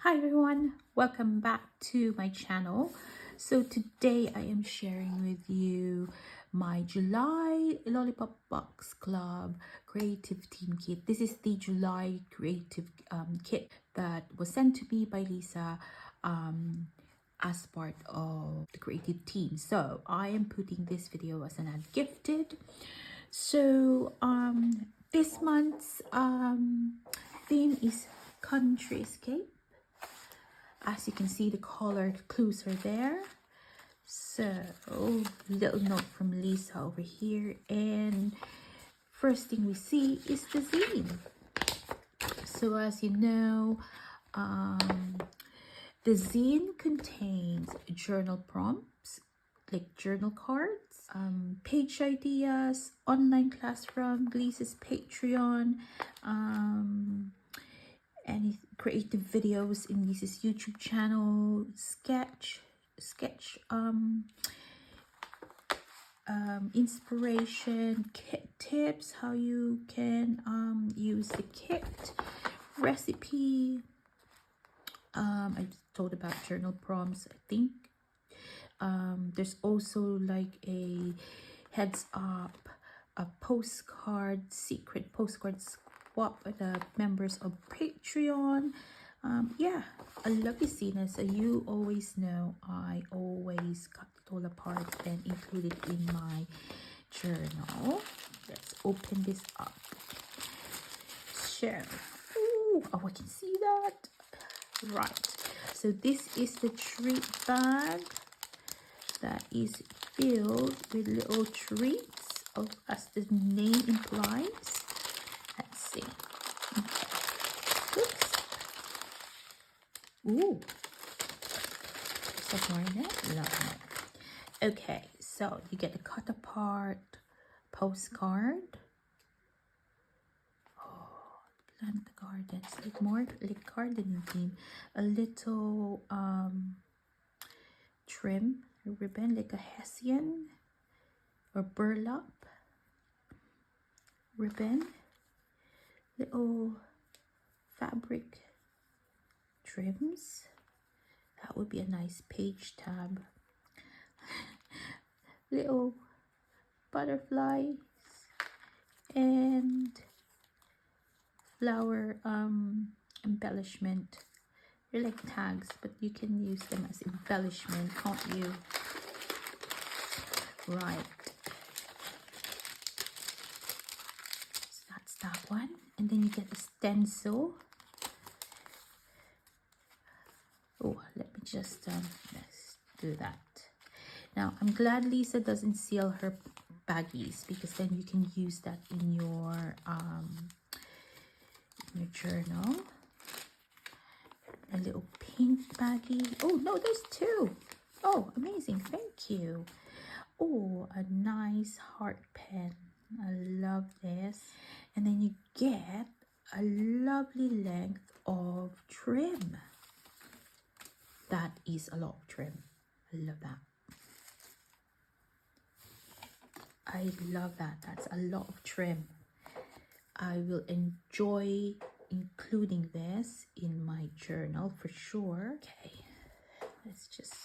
Hi everyone, welcome back to my channel. So today I am sharing with you my July Lollipopbox Club creative team kit. This is the July creative kit that was sent to me by Lisa as part of the creative team. So I am putting this video as an ad gifted. So this month's theme is countryscape. As you can see, the colored clues are there. So, little note from Lisa over here. And first thing we see is the zine. So, as you know, the zine contains journal prompts, like journal cards, page ideas, online classroom, Lisa's Patreon, any creative videos in Lisa's YouTube channel, sketch inspiration, kit tips, how you can use the kit, recipe. I told about journal prompts. I think there's also like a heads up, a postcard, secret postcard swap with the members of Patreon. Yeah, a lovely scene. As you always know, I always cut it all apart and include it in my journal. Let's open this up. So, ooh, oh, I can see that. Right. So this is the treat bag that is filled with little treats, as the name implies. Let's see. Oops. Ooh. Is that more in it? Love it. Okay, so you get a cut apart postcard. Oh, plant the gardens. Like more like gardening theme. A little trim ribbon, like a hessian or burlap ribbon, little fabric trims. That would be a nice page tab. Little butterflies and flower embellishment. They're like tags, but you can use them as embellishment, can't you? Right. So that's that one. And then you get a stencil. Oh, let me just let's do that. Now, I'm glad Lisa doesn't seal her baggies, because then you can use that in your journal. A little pink baggie. Oh no, there's two. Oh, amazing! Thank you. Oh, a nice heart pen. I love this. And then you get a lovely length of trim. That is a lot of trim. I love that. I love that. That's a lot of trim. I will enjoy including this in my journal for sure. Okay, let's just,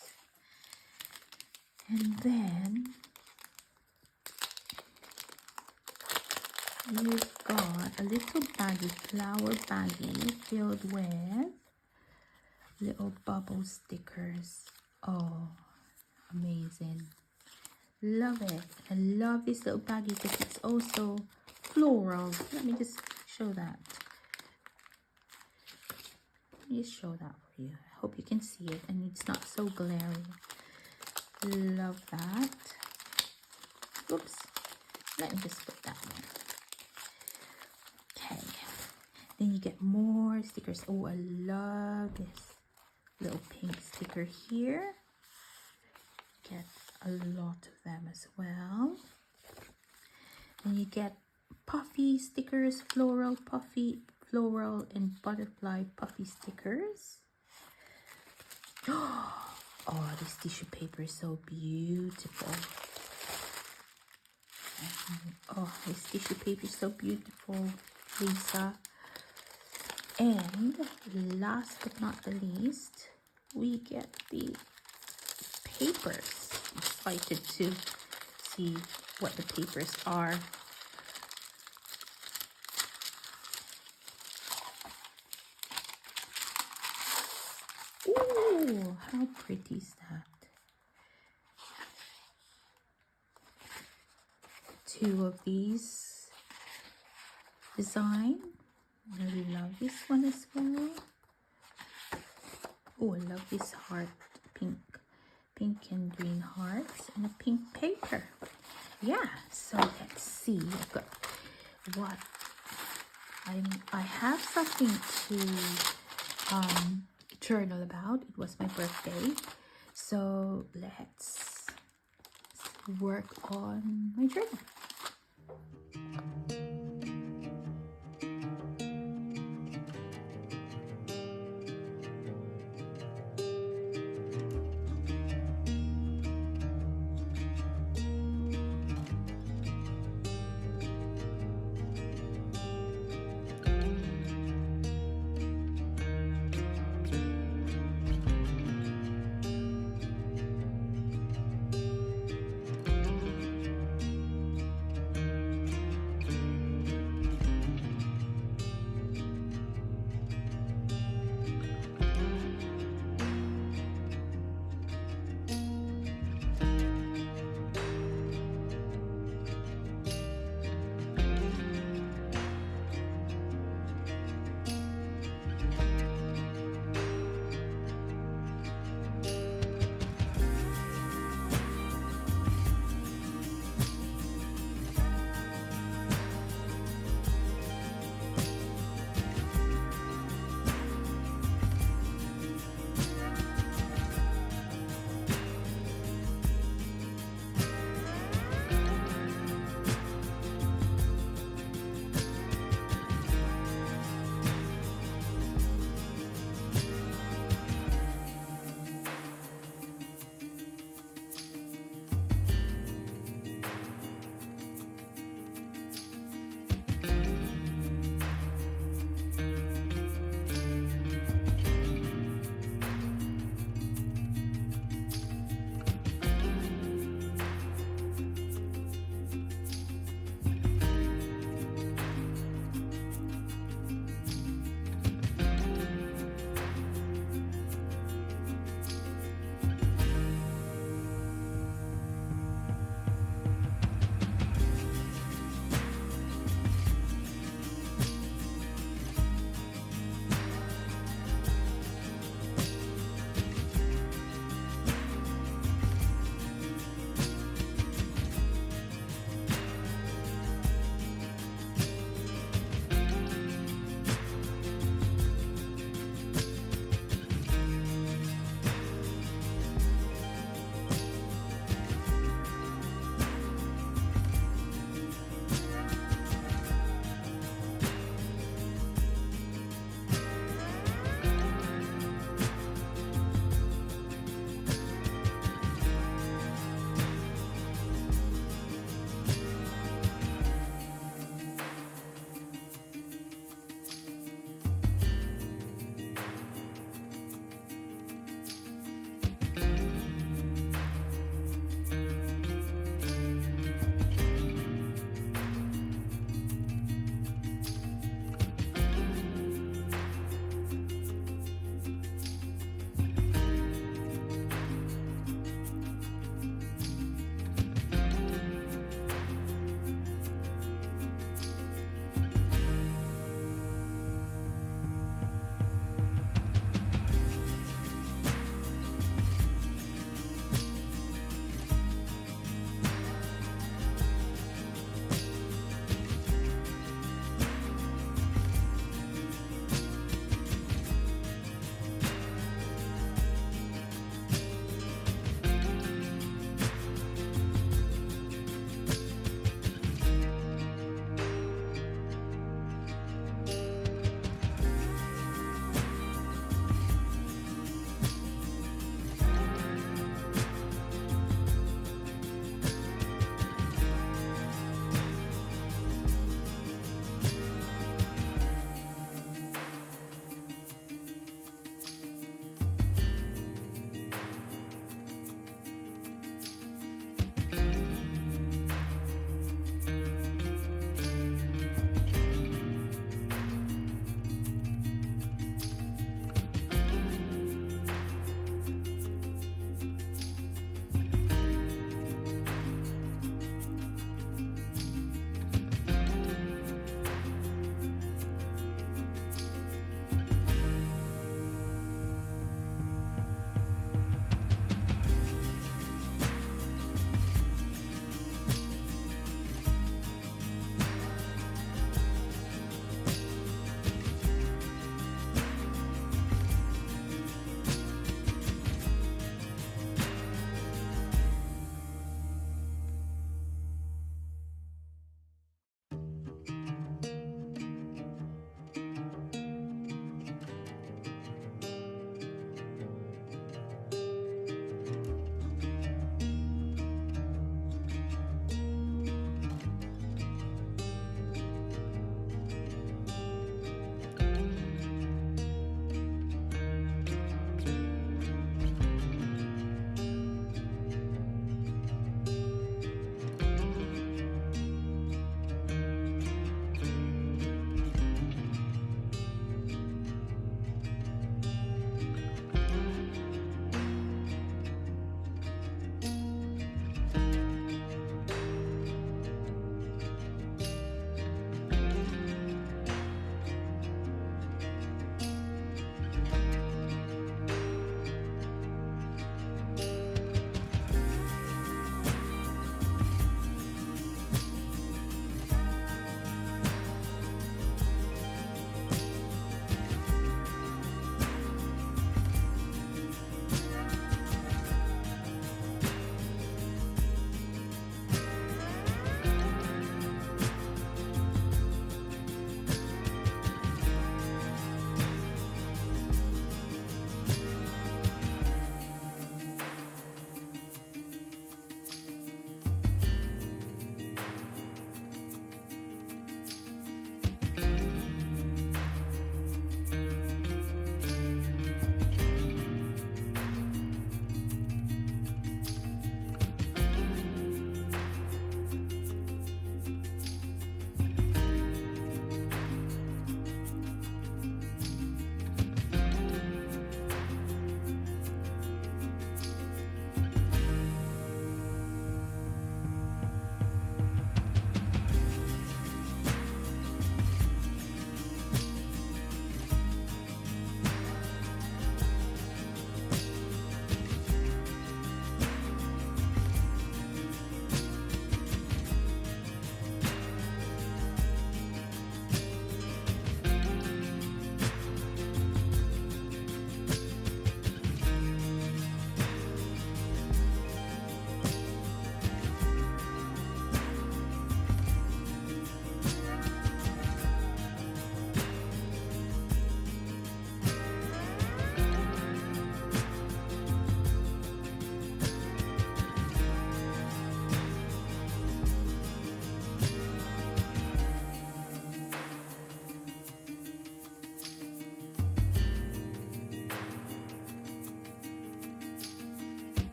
and then you've got a little baggie, flower baggie filled with little bubble stickers. Oh, amazing. Love it. I love this little baggie because it's also floral. Let me just show that. Let me just show that for you. I hope you can see it and it's not so glaring. Love that. Oops. Let me just put that one. Okay. Then you get more stickers. Oh, I love this little pink sticker here. Get a lot of them as well. Then you get puffy stickers, floral, puffy, floral, and butterfly puffy stickers. Oh, this tissue paper is so beautiful. Oh, this tissue paper is so beautiful, Lisa. And last but not the least, we get the papers. Excited to see what the papers are. Ooh, how pretty is that? Two of these design. I really love this one as well. Oh, I love this heart, pink and green hearts, and a pink paper. Yeah, so let's see. I've got what I have something to journal about. It was my birthday, so let's work on my journal.